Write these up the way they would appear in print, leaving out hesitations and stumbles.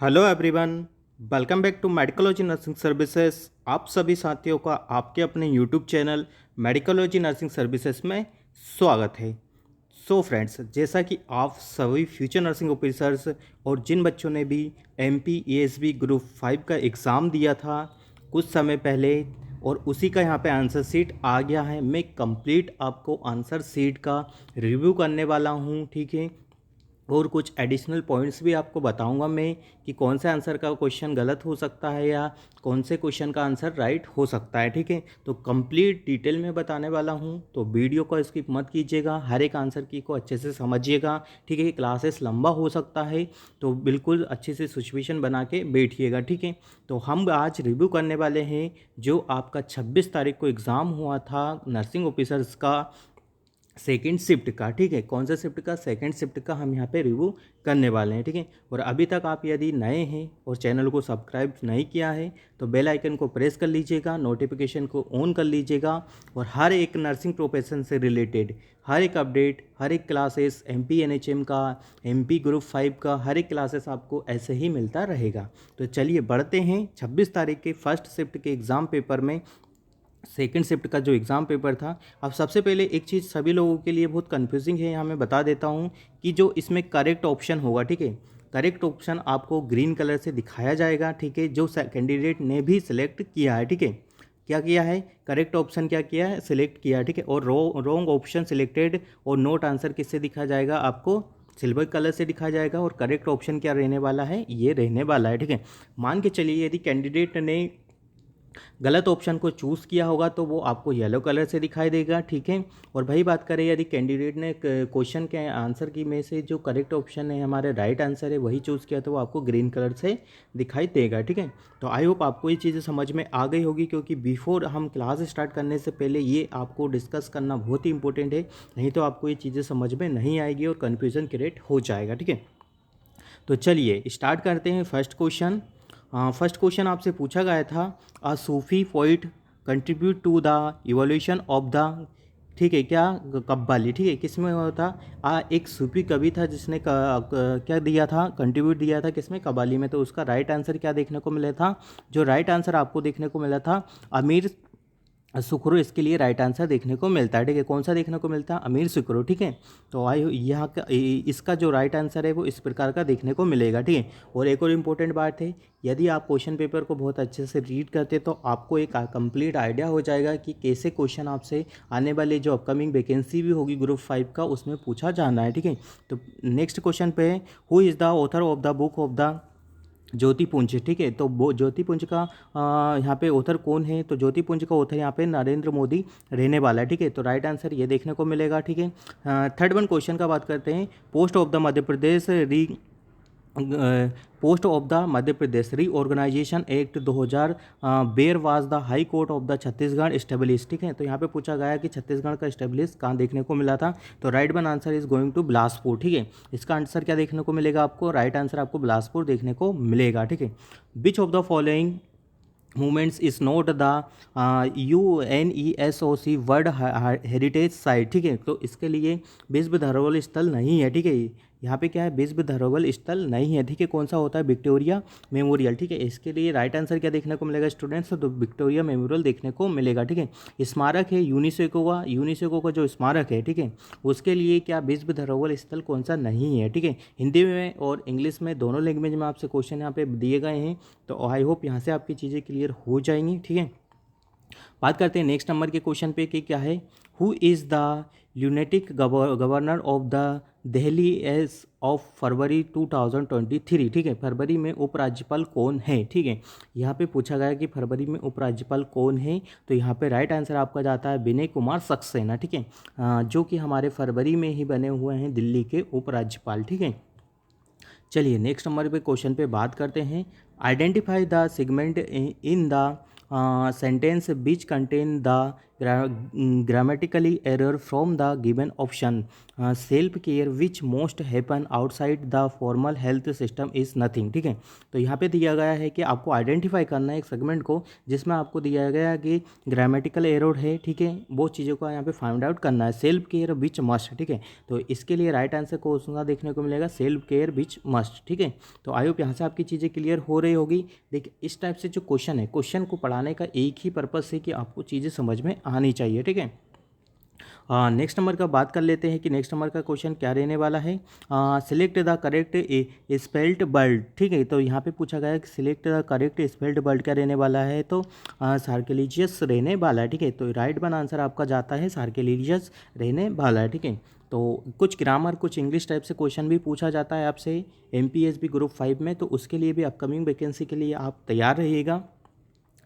Hello everyone, welcome back to Medicology nursing Services. आप सभी साथियों का आपके अपने YouTube channel Medicology nursing Services में स्वागत है। सो फ्रेंड्स, जैसा कि आप सभी फ्यूचर नर्सिंग ऑफिसर्स और जिन बच्चों ने भी एमपी एएसबी ग्रुप 5 का एग्ज़ाम दिया था कुछ समय पहले और उसी का यहाँ पे आंसर शीट आ गया है, मैं कंप्लीट आपको आंसर शीट का रिव्यू करने वाला हूँ। ठीक है, और कुछ एडिशनल पॉइंट्स भी आपको बताऊंगा मैं कि कौन से आंसर का क्वेश्चन गलत हो सकता है या कौन से क्वेश्चन का आंसर राइट हो सकता है। ठीक है, तो कंप्लीट डिटेल में बताने वाला हूं, तो वीडियो को स्किप मत कीजिएगा, हर एक आंसर की को अच्छे से समझिएगा। ठीक है, क्लासेस लंबा हो सकता है तो बिल्कुल अच्छे से सिचुएशन बना के बैठिएगा। ठीक है, तो हम आज रिव्यू करने वाले हैं जो आपका 26 तारीख को एग्ज़ाम हुआ था नर्सिंग ऑफिसर्स का सेकेंड शिफ्ट का। ठीक है, कौन सा शिफ्ट का? सेकेंड शिफ्ट का हम यहाँ पे रिव्यू करने वाले हैं। ठीक है, और अभी तक आप यदि नए हैं और चैनल को सब्सक्राइब नहीं किया है तो बेल आइकन को प्रेस कर लीजिएगा, नोटिफिकेशन को ऑन कर लीजिएगा और हर एक नर्सिंग प्रोफेशन से रिलेटेड हर एक अपडेट, हर एक क्लासेस, एमपी एनएचएम का, एमपी ग्रुप 5 का हर एक क्लासेस आपको ऐसे ही मिलता रहेगा। तो चलिए बढ़ते हैं 26 तारीख के फर्स्ट शिफ्ट के एग्ज़ाम पेपर में। सेकेंड शिफ्ट का जो एग्ज़ाम पेपर था, अब सबसे पहले एक चीज़ सभी लोगों के लिए बहुत कन्फ्यूजिंग है, यहाँ मैं बता देता हूँ कि जो इसमें करेक्ट ऑप्शन होगा। ठीक है, करेक्ट ऑप्शन आपको ग्रीन कलर से दिखाया जाएगा। ठीक है, जो कैंडिडेट ने भी सिलेक्ट किया है। ठीक है, क्या किया है? करेक्ट ऑप्शन क्या किया है? सिलेक्ट किया है। ठीक है, और रॉन्ग ऑप्शन सिलेक्टेड और नोट आंसर किससे दिखाया जाएगा? आपको सिल्वर कलर से दिखाया जाएगा। और करेक्ट ऑप्शन क्या रहने वाला है? ये रहने वाला है। ठीक है, मान के चलिए यदि कैंडिडेट ने गलत ऑप्शन को चूज़ किया होगा तो वो आपको येलो कलर से दिखाई देगा। ठीक है, और भाई बात करें यदि कैंडिडेट ने क्वेश्चन के आंसर की में से जो करेक्ट ऑप्शन है हमारे राइट आंसर है वही चूज़ किया तो वो आपको ग्रीन कलर से दिखाई देगा। ठीक है, तो आई होप आपको ये चीज़ें समझ में आ गई होगी, क्योंकि बिफोर हम क्लास स्टार्ट करने से पहले ये आपको डिस्कस करना बहुत ही इंपॉर्टेंट है, नहीं तो आपको ये चीज़ें समझ में नहीं आएगी और कन्फ्यूज़न क्रिएट हो जाएगा। ठीक है, तो चलिए स्टार्ट करते हैं फर्स्ट क्वेश्चन। फर्स्ट क्वेश्चन आपसे पूछा गया था, a Sufi poet contribute to the evolution of the, ठीक है क्या, कव्वाली। ठीक है, किस में होता? एक सूफी कवि था जिसने क्या दिया था? कंट्रीब्यूट दिया था किसमें? कव्वाली में। तो उसका राइट आंसर क्या देखने को मिला था? जो राइट आंसर आपको देखने को मिला था अमीर सुखरो, इसके लिए राइट आंसर देखने को मिलता है। ठीक है, कौन सा देखने को मिलता है? अमीर सुखरो। ठीक है, तो आई यहाँ का इसका जो राइट आंसर है वो इस प्रकार का देखने को मिलेगा। ठीक है, और एक और इम्पोर्टेंट बात है, यदि आप क्वेश्चन पेपर को बहुत अच्छे से रीड करते तो आपको एक कंप्लीट आइडिया हो जाएगा कि कैसे क्वेश्चन आपसे आने वाले जो अपकमिंग वैकेंसी भी होगी ग्रुप 5 का उसमें पूछा जाना है। ठीक है, तो नेक्स्ट क्वेश्चन पे है, who is the author of the book of the Jyotipunj. ठीक है, तो वो ज्योतिपुंज का यहाँ पे ऑथर कौन है? तो ज्योतिपुंज का ऑथर यहाँ पे नरेंद्र मोदी रहने वाला है। ठीक है, तो राइट आंसर ये देखने को मिलेगा। ठीक है, थर्ड वन क्वेश्चन का बात करते हैं, post of the Madhya Pradesh post of the Madhya Pradesh reorganisation act 2000 where was the high court of the Chhattisgarh establish. ठीक है, तो यहाँ पे पूछा गया है कि छत्तीसगढ़ का स्टेब्लिश कहाँ देखने को मिला था? तो right one answer is going to Bilaspur. ठीक है, इसका आंसर क्या देखने को मिलेगा आपको? राइट आंसर आपको बिलासपुर देखने को मिलेगा। ठीक है, which of the following movements is not the UNESCO world heritage site. ठीक है, तो इसके लिए विश्व धरोहर स्थल नहीं है। ठीक है, यहाँ पे क्या है? विश्व धरोहर स्थल नहीं है। ठीक है, कौन सा होता है? Victoria memorial. ठीक है, इसके लिए राइट आंसर क्या देखने को मिलेगा स्टूडेंट्स? तो विक्टोरिया मेमोरियल देखने को मिलेगा। ठीक है, स्मारक है यूनिसेको का जो स्मारक है, ठीक है, उसके लिए क्या विश्व धरोहर स्थल कौन सा नहीं है? ठीक है, हिंदी में और इंग्लिश में दोनों लैंग्वेज में आपसे क्वेश्चन यहाँ पे दिए गए हैं, तो आई होप यहाँ से आपकी चीज़ें क्लियर हो जाएंगी। ठीक है, बात करते हैं नेक्स्ट नंबर के क्वेश्चन पे कि क्या है, who is the lieutenant governor of the Delhi as of February 2023। ठीक है, फरवरी में उपराज्यपाल कौन है? ठीक है, यहाँ पे पूछा गया कि फरवरी में उपराज्यपाल कौन है, तो यहाँ पे राइट आंसर आपका जाता है विनय कुमार सक्सेना। ठीक है, जो कि हमारे फरवरी में ही बने हुए हैं दिल्ली के उपराज्यपाल। ठीक है, चलिए नेक्स्ट नंबर पे क्वेश्चन पे बात करते हैं, identify the segment in the sentence which contain the grammatically error from the given option, self care which most happen outside the formal health system is nothing. ठीक है, तो यहाँ पे दिया गया है कि आपको आइडेंटिफाई करना है एक सेगमेंट को जिसमें आपको दिया गया है कि ग्रामेटिकल एरर है। ठीक है, वो चीज़ों को यहाँ पे फाइंड आउट करना है। सेल्फ केयर विच मस्ट, ठीक है, तो इसके लिए राइट आंसर को उसका देखने को मिलेगा सेल्फ केयर विच मस्ट। ठीक है, तो आई होप यहाँ से आपकी चीज़ें क्लियर हो रही होगी। देखिए इस टाइप से जो क्वेश्चन है, क्वेश्चन को पढ़ाने का एक ही पर्पस है कि आपको चीज़ें समझ में आनी चाहिए। ठीक है, नेक्स्ट नंबर का बात कर लेते हैं कि नेक्स्ट नंबर का क्वेश्चन क्या रहने वाला है। Select the correct spelled word. ठीक है, तो यहाँ पे पूछा गया है कि select the correct spelled word क्या रहने वाला है, तो सार्केलिजियस रहने वाला है। ठीक है, तो राइट वन आंसर आपका जाता है सार्केलिजियस रहने वाला है। ठीक है, तो कुछ ग्रामर कुछ इंग्लिश टाइप से क्वेश्चन भी पूछा जाता है आपसे MPSB ग्रुप 5 में, तो उसके लिए भी अपकमिंग वैकेंसी के लिए आप तैयार रहिएगा।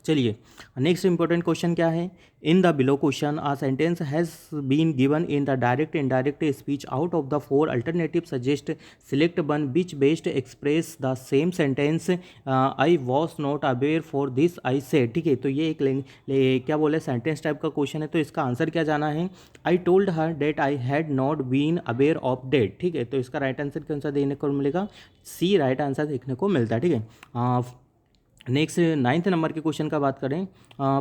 चलिए नेक्स्ट इंपॉर्टेंट क्वेश्चन क्या है। In the below question a sentence has been given in the direct indirect speech out of the 4 alternative suggest select one which best express the same sentence I was not aware for this I said. ठीक है, तो ये एक क्या बोले sentence type का question है, तो इसका आंसर क्या जाना है। I told her that I had not been aware of that. ठीक है, तो इसका राइट आंसर कौन सा देखने को मिलेगा, सी राइट आंसर देखने को मिलता है। ठीक है, नेक्स्ट 9th नंबर के क्वेश्चन का बात करें।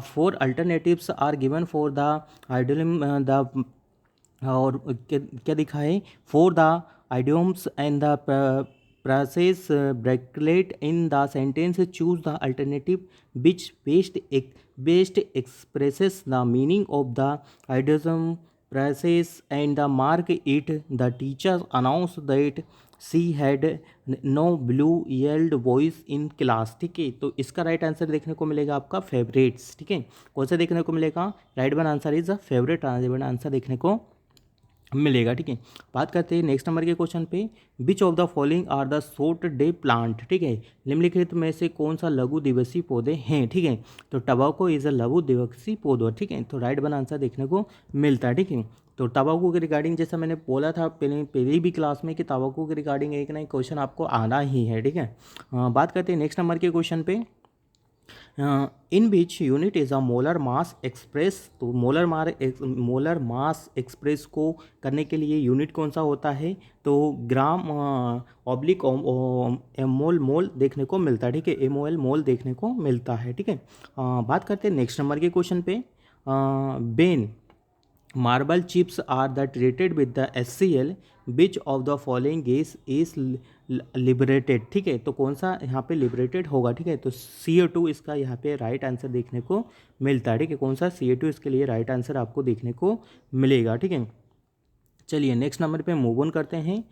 4 alternatives are given for the idiom the, और क्या दिखा है, for the idioms and the process bracket in the sentence choose the alternative which best expresses the meaning of the idiom process and the mark it the teacher announce that she had no blue yield voice in class. ठीक है, तो इसका right answer देखने को मिलेगा आपका favourites. ठीक है, कौन सा देखने को मिलेगा, right one answer is a favourite answer देखने को मिलेगा। ठीक है, बात करते हैं नेक्स्ट नंबर के क्वेश्चन पे। Which of the following are the short day plant. ठीक है, निम्नलिखित में से कौन सा लघु दिवसीय पौधे हैं। ठीक है, तो टबाको इज अ लघु दिवसीय पौधा। ठीक है, तो राइट वन आंसर देखने को मिलता है। ठीक है, तो तंबाकू के रिगार्डिंग जैसा मैंने बोला था पहली भी क्लास में कि तंबाकू के रिगार्डिंग एक ना एक क्वेश्चन आपको आना ही है। ठीक है, बात करते हैं नेक्स्ट नंबर के क्वेश्चन पे। In which unit is a molar mass express. तो मोलर मास एक्सप्रेस को करने के लिए यूनिट कौन सा होता है, तो ग्राम ऑब्लिक मोल मोल देखने को मिलता है। ठीक है, MOL मोल देखने को मिलता है। ठीक है, बात करते हैं नेक्स्ट नंबर के क्वेश्चन पे। When marble chips are the treated with the HCl which of the following gas is liberated. ठीक है, तो कौन सा यहाँ पे लिबरेटेड होगा। ठीक है, तो CO2 इसका यहाँ पे राइट आंसर देखने को मिलता है। ठीक है, कौन सा CO2 इसके लिए राइट आंसर आपको देखने को मिलेगा। ठीक है, चलिए नेक्स्ट नंबर पे मूव ऑन करते हैं।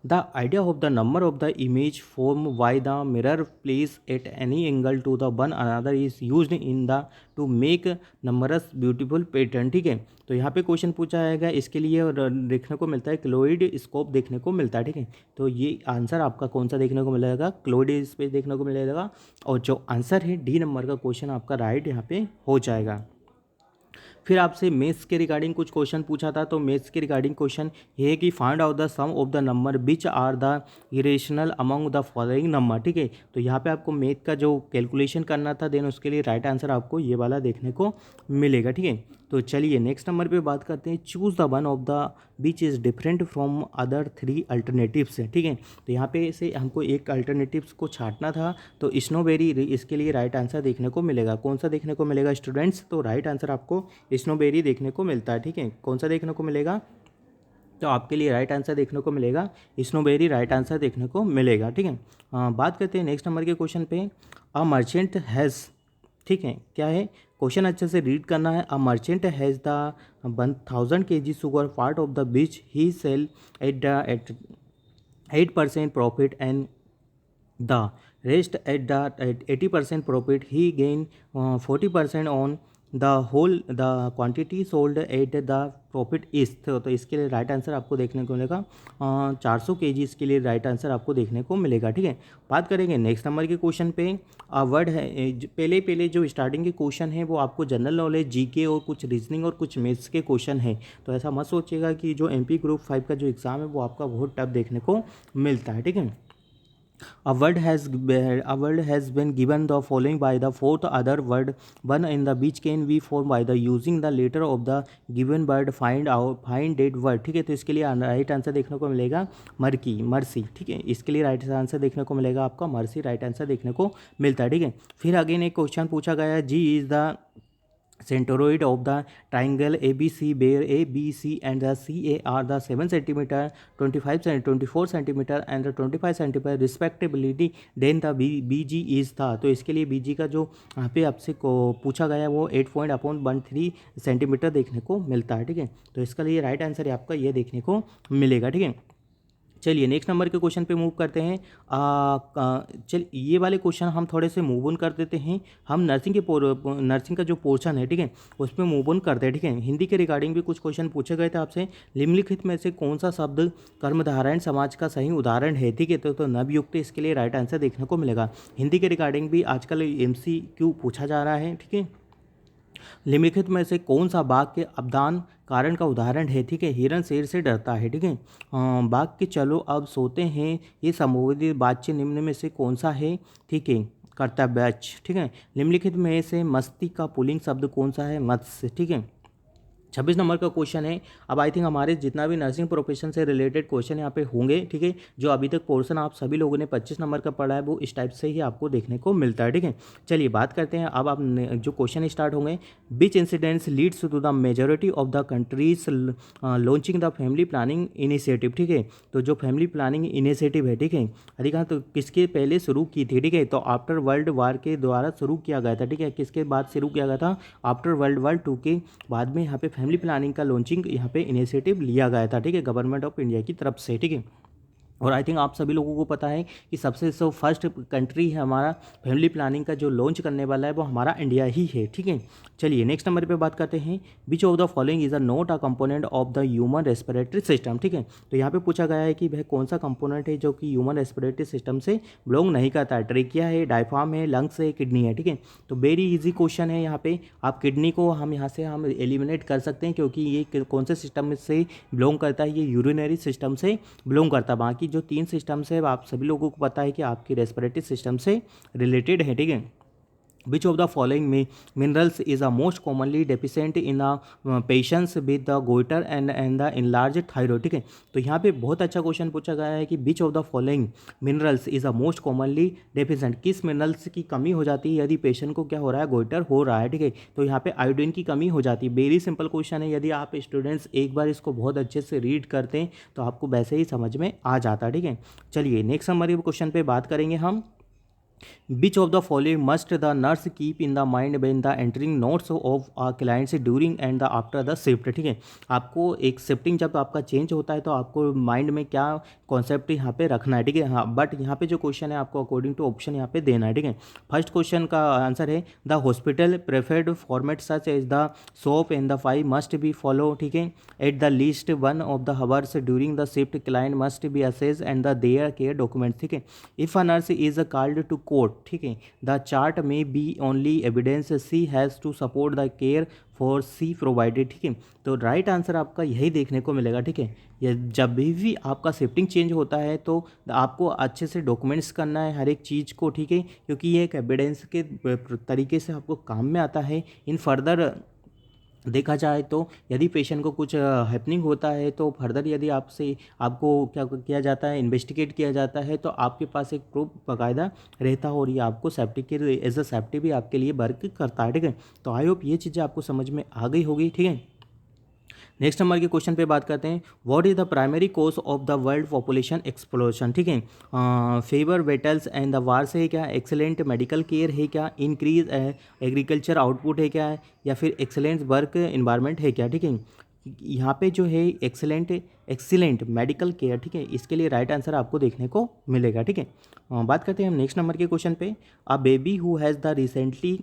The idea of the number of the image form by the mirror place at any angle to the one another is used in the to make numbers beautiful pattern. ठीक है, तो यहाँ पे question पूछा जाएगा, इसके लिए देखने को मिलता है क्लोइड स्कोप देखने को मिलता है। ठीक है, तो ये आंसर आपका कौन सा देखने को मिलेगा, क्लोइड स्पेस देखने को मिलेगा, और जो आंसर है D नंबर का क्वेश्चन आपका राइट यहाँ पे हो जाएगा। फिर आपसे मैथ्स के रिगार्डिंग कुछ क्वेश्चन पूछा था, तो मैथ्स के रिगार्डिंग क्वेश्चन ये है कि find out the sum of the number which are the irrational among the following number. ठीक है, तो यहाँ पे आपको मैथ का जो कैलकुलेशन करना था, देन उसके लिए राइट आंसर आपको ये वाला देखने को मिलेगा। ठीक है, तो चलिए नेक्स्ट नंबर पे बात करते हैं। Choose the one of the which is different from other 3 alternatives. ठीक है, तो यहाँ पे से हमको एक अल्टरनेटिव्स को छांटना था, तो स्नोबेरी इसके लिए राइट आंसर देखने को मिलेगा। कौन सा देखने को मिलेगा स्टूडेंट्स, तो राइट आंसर आपको स्नोबेरी देखने को मिलता है। ठीक है, कौन सा देखने को मिलेगा, तो आपके लिए राइट आंसर देखने को मिलेगा स्नोबेरी राइट आंसर देखने को मिलेगा। ठीक है, बात करते हैं नेक्स्ट नंबर के क्वेश्चन पे। अ मर्चेंट हैज़, ठीक है, क्या है क्वेश्चन अच्छे से रीड करना है। A merchant has the 1000 kg sugar part of the which he sell at 8% profit and the rest at 80% profit. He gained 40% on the whole the quantity sold at the profit इस, तो इसके लिए right answer आपको देखने को मिलेगा 400 kg इसके लिए राइट आंसर आपको देखने को मिलेगा। ठीक है, बात करेंगे नेक्स्ट नंबर के क्वेश्चन पे। वर्ड है पहले जो स्टार्टिंग के क्वेश्चन है वो आपको जनरल नॉलेज GK और कुछ रीजनिंग और कुछ मैथ्स के क्वेश्चन है, तो ऐसा मत सोचिएगा कि जो MP ग्रुप 5 का जो एग्ज़ाम है वो आपका बहुत टफ देखने को मिलता है। ठीक है, A word has been given the following by the fourth other word one in the which can be formed by the using the letter of the given word find that word। ठीक है, तो इसके लिए right answer देखने को मिलेगा mercy. ठीक है, इसके लिए राइट आंसर देखने को मिलेगा आपका मर्सी, राइट आंसर देखने को मिलता है। ठीक है, फिर अगेन एक क्वेश्चन पूछा गया है, G is the centroid of the triangle ABC, where A, B, C and the CA are the 7 centimeter, 24 centimeter and the 25 centimeter respectively, then the BG is था। तो इसके लिए BG का जो यहाँ पे आपसे को पूछा गया है वो 8.13 सेंटीमीटर देखने को मिलता है। ठीक है, तो इसका लिए राइट आंसर है आपका ये देखने को मिलेगा। ठीक है, चलिए नेक्स्ट नंबर के क्वेश्चन पे मूव करते हैं। चल ये वाले क्वेश्चन हम थोड़े से मूव ऑन कर देते हैं। हम नर्सिंग का जो पोर्शन है, ठीक है, उस पर मूव ऑन करते हैं। ठीक है, हिंदी के रिगार्डिंग भी कुछ क्वेश्चन पूछे गए थे आपसे। निम्नलिखित में से कौन सा शब्द कर्मधारय समाज का सही उदाहरण है? ठीक है, तो नवयुक्त इसके लिए राइट आंसर देखने को मिलेगा। हिंदी के रिगार्डिंग भी आजकल MCQ पूछा जा रहा है। ठीक है, निम्नलिखित में से कौन सा बाघ के अवदान कारण का उदाहरण है? ठीक है, हिरन शेर से डरता है। ठीक है, बाघ के चलो अब सोते हैं, ये संबोधित वाच्य निम्न में से कौन सा है? ठीक है, कर्तव्यच। ठीक है, निम्नलिखित में से मस्ती का पुल्लिंग शब्द कौन सा है? मत्स्य। ठीक है, 26 नंबर का क्वेश्चन है। अब आई थिंक हमारे जितना भी नर्सिंग प्रोफेशन से रिलेटेड क्वेश्चन यहाँ पे होंगे। ठीक है, जो अभी तक पोर्शन आप सभी लोगों ने 25 नंबर का पढ़ा है वो इस टाइप से ही आपको देखने को मिलता है। ठीक है, चलिए बात करते हैं। अब आप जो क्वेश्चन स्टार्ट होंगे, which incidents leads to the majority of the countries launching the family planning initiative. ठीक है, तो जो फैमिली प्लानिंग इनिशिएटिव है, ठीक है, अधिकांश तो किसके पहले शुरू की थी? ठीक है, तो आफ्टर वर्ल्ड वार के द्वारा शुरू किया गया था। ठीक है, किसके बाद शुरू किया गया था? आफ्टर वर्ल्ड वार 2 के बाद में यहाँ पे फैमिली प्लानिंग का लॉन्चिंग यहाँ पे इनिशिएटिव लिया गया था। ठीक है, गवर्नमेंट ऑफ इंडिया की तरफ से। ठीक है, और आई थिंक आप सभी लोगों को पता है कि सबसे फर्स्ट कंट्री है हमारा फैमिली प्लानिंग का जो लॉन्च करने वाला है वो हमारा इंडिया ही है। ठीक है, चलिए नेक्स्ट नंबर पे बात करते हैं। Which of the following is a not a component of the human respiratory system. ठीक है, तो यहाँ पे पूछा गया है कि वह कौन सा कंपोनेंट है जो कि ह्यूमन रेस्पिरेटरी सिस्टम से बिलोंग नहीं करता है। ट्रेकिया है, डायफ्राम है, लंग्स है, किडनी है। ठीक है, तो वेरी इजी क्वेश्चन है। यहाँ पे आप किडनी को हम यहाँ से हम एलिमिनेट कर सकते हैं क्योंकि ये कौन से सिस्टम से बिलोंग करता है? ये यूरिनरी सिस्टम से बिलोंग करता है। बाकी जो 3 सिस्टम्स है आप सभी लोगों को पता है कि आपकी रेस्पिरेटरी सिस्टम से रिलेटेड है। ठीक है, which of the following minerals is the most commonly deficient in the patients with the goiter and the enlarged thyroid। ठीक है, तो यहाँ पे बहुत अच्छा क्वेश्चन पूछा गया है कि which of the following minerals is the most commonly deficient, किस मिनरल्स की कमी हो जाती है यदि पेशेंट को क्या हो रहा है? गोइटर हो रहा है। ठीक है, तो यहाँ पे आयोडीन की कमी हो जाती है। वेरी सिंपल क्वेश्चन है, यदि आप स्टूडेंट्स एक बार इसको बहुत अच्छे से रीड करते हैं तो आपको वैसे ही समझ में आ जाता है। ठीक है, चलिए नेक्स्ट नंबर के क्वेश्चन पे बात करेंगे हम। Which of the following must the nurse keep in the mind when the entering notes of our clients during and the after the shift। ठीक है, आपको एक शिफ्टिंग जब आपका चेंज होता है तो आपको माइंड में क्या कॉन्सेप्ट यहाँ पे रखना है। ठीक है, हाँ, बट यहाँ पे जो क्वेश्चन है आपको अकॉर्डिंग टू ऑप्शन यहाँ पे देना है। ठीक है, फर्स्ट क्वेश्चन का आंसर है the hospital preferred format such as the soap and the 5 must be follow. ठीक है, at the least 1 of the hours during the shift client must be assess and the their care document. ठीक है, if a nurse is called to court, ठीक है, the chart may be only evidence she has to support the care for she provided. ठीक है, तो right answer आपका यही देखने को मिलेगा। ठीक है, ये जब भी आपका शिफ्टिंग चेंज होता है तो आपको अच्छे से डॉक्यूमेंट्स करना है हर एक चीज़ को। ठीक है, क्योंकि ये एक एविडेंस के तरीके से आपको काम में आता है। इन फर्दर देखा जाए तो यदि पेशेंट को कुछ हैपनिंग होता है तो फर्दर यदि आपको क्या किया जाता है? इन्वेस्टिगेट किया जाता है, तो आपके पास एक प्रूफ बाकायदा रहता है और ये आपको सेफ्टी के एज अ सेफ्टी भी आपके लिए वर्क करता है। ठीक है, तो आई होप ये चीज़ें आपको समझ में आ गई होगी। ठीक है, नेक्स्ट नंबर के क्वेश्चन पे बात करते हैं। What is the primary cause of the world population explosion. ठीक है, favour battles and the wars है क्या? एक्सेलेंट मेडिकल केयर है क्या? इंक्रीज एग्रीकल्चर आउटपुट है क्या? या फिर एक्सेलेंट वर्क इन्वायरमेंट है क्या? ठीक है, यहाँ पे जो है एक्सीलेंट मेडिकल केयर। ठीक है, इसके लिए राइट आंसर आपको देखने को मिलेगा। ठीक है, बात करते हैं हम नेक्स्ट नंबर के क्वेश्चन पे। A baby who has the recently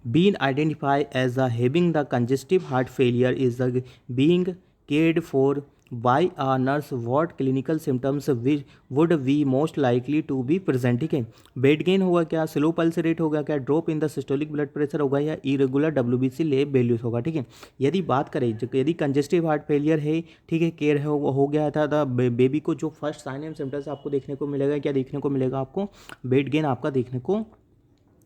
being identified as having the congestive heart failure is the being cared for by a nurse what clinical symptoms would we most likely to be present, ठीक है। Weight gain होगा क्या, slow pulse rate होगा क्या, drop in the systolic blood pressure होगा, या irregular WBC लेब values होगा, ठीक है। यदि बात करें यदि कंजेस्टिव हार्ट फेलियर है, ठीक है, केयर हो गया था बेबी को, जो फर्स्ट साइन एंड सिम्टम्स आपको देखने को मिलेगा, क्या देखने को मिलेगा आपको, वेट गेन आपका देखने को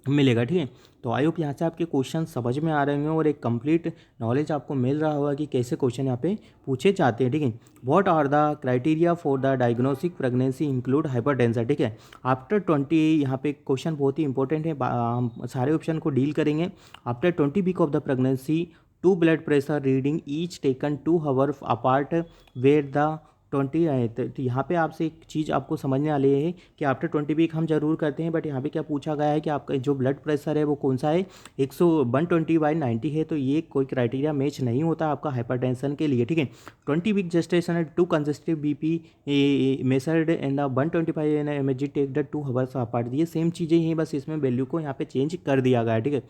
मिलेगा, ठीक है। तो आई होप यहाँ से आपके क्वेश्चन समझ में आ रहे होंगे और एक कंप्लीट नॉलेज आपको मिल रहा होगा कि कैसे क्वेश्चन यहाँ पे पूछे जाते हैं, ठीक है। What are the criteria for the diagnostic pregnancy include hypertension, ठीक है। आफ्टर 20, यहाँ पे क्वेश्चन बहुत ही इंपॉर्टेंट है, हम सारे ऑप्शन को डील करेंगे। After 20 week of the pregnancy, two blood pressure reading each taken 2 hour apart where the 20 आए। तो यहाँ पे आपसे एक चीज़ आपको समझने वाली है कि आफ्टर 20 वीक हम जरूर करते हैं, बट यहाँ पे क्या पूछा गया है कि आपका जो ब्लड प्रेशर है वो कौन सा है, 120/90 है, तो ये कोई क्राइटेरिया मैच नहीं होता आपका हाइपरटेंशन के लिए, ठीक है। 20 week gestation, 2 congestive BP measured and 125 mg take the 2 hours apart, ये सेम चीज़ें ही, बस इसमें वैल्यू को यहाँ पे चेंज कर दिया गया है, ठीक है।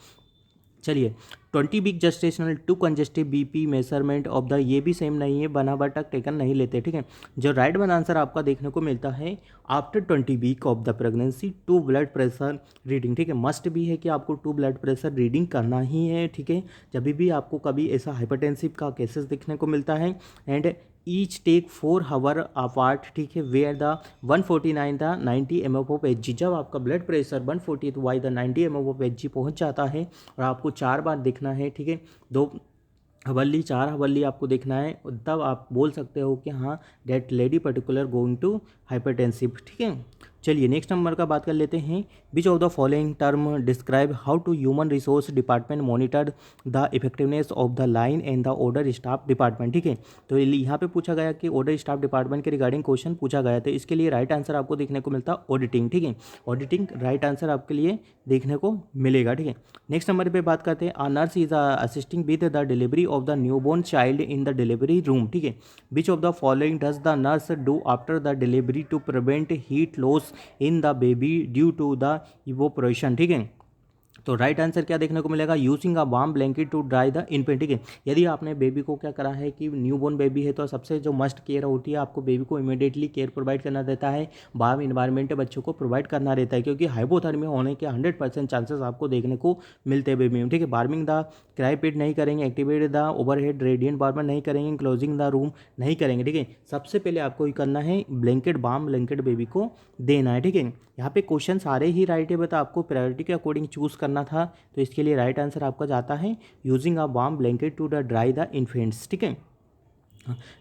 चलिए 20 week gestational 2 congestive BP measurement of the, ये भी सेम नहीं है, बनावट टेकन नहीं लेते, ठीक है। जो राइट वन आंसर आपका देखने को मिलता है after 20 week of the pregnancy 2 blood pressure reading, ठीक है। मस्ट भी है कि आपको 2 ब्लड प्रेशर रीडिंग करना ही है, ठीक है, जब भी आपको कभी ऐसा हाइपरटेंसिव का केसेस देखने को मिलता है। And each take 4 hour apart, ठीक है, where the 149 the 90 mm of Hg, जब आपका blood pressure 140 by the 90 mm of Hg पहुंच जाता है और आपको 4 बार देखना है, ठीक है, 2 हवल्ली 4 हवल्ली आपको देखना है, तब आप बोल सकते हो कि हाँ that lady particular going to hypertensive, ठीक है। चलिए नेक्स्ट नंबर का बात कर लेते हैं। Which of the following term describe how to human resource department monitor the effectiveness of the line and the order staff department, ठीक है। तो यहाँ पे पूछा गया कि ऑर्डर स्टाफ डिपार्टमेंट के रिगार्डिंग क्वेश्चन पूछा गया, तो इसके लिए राइट आंसर आपको देखने को मिलता है ऑडिटिंग, ठीक है। ऑडिटिंग राइट आंसर आपके लिए देखने को मिलेगा, ठीक है। नेक्स्ट नंबर पे बात करते हैं, a nurse is assisting with the delivery of the newborn child in the delivery room, ठीक है। Which of the following does the nurse do after the delivery to prevent heat loss in the baby due to the evaporation, ठीक है। तो right answer क्या देखने को मिलेगा, using a warm blanket to dry the infant, ठीक है। यदि आपने बेबी को क्या करा है कि न्यूबॉर्न बेबी है, तो सबसे जो मस्ट केयर होती है आपको बेबी को इमीडिएटली केयर प्रोवाइड करना रहता है, वार्म इन्वायरमेंट बच्चों को प्रोवाइड करना रहता है, क्योंकि हाइपोथर्मिया होने के 100% चांसेस आपको देखने को मिलते हैं बेबी में, ठीक है। वार्मिंग द क्राइपेट नहीं करेंगे, activate the overhead radiant warmer नहीं करेंगे, क्लोजिंग द रूम नहीं करेंगे, ठीक है। सबसे पहले आपको ये करना है ब्लैंकेट, वार्म ब्लैंकेट बेबी को देना है, ठीक है। यहाँ पे क्वेश्चन सारे ही राइट है, बट आपको प्रायोरिटी के अकॉर्डिंग चूज करना था, तो इसके लिए राइट आंसर आपका जाता है using a warm blanket to the dry the infants, ठीक है।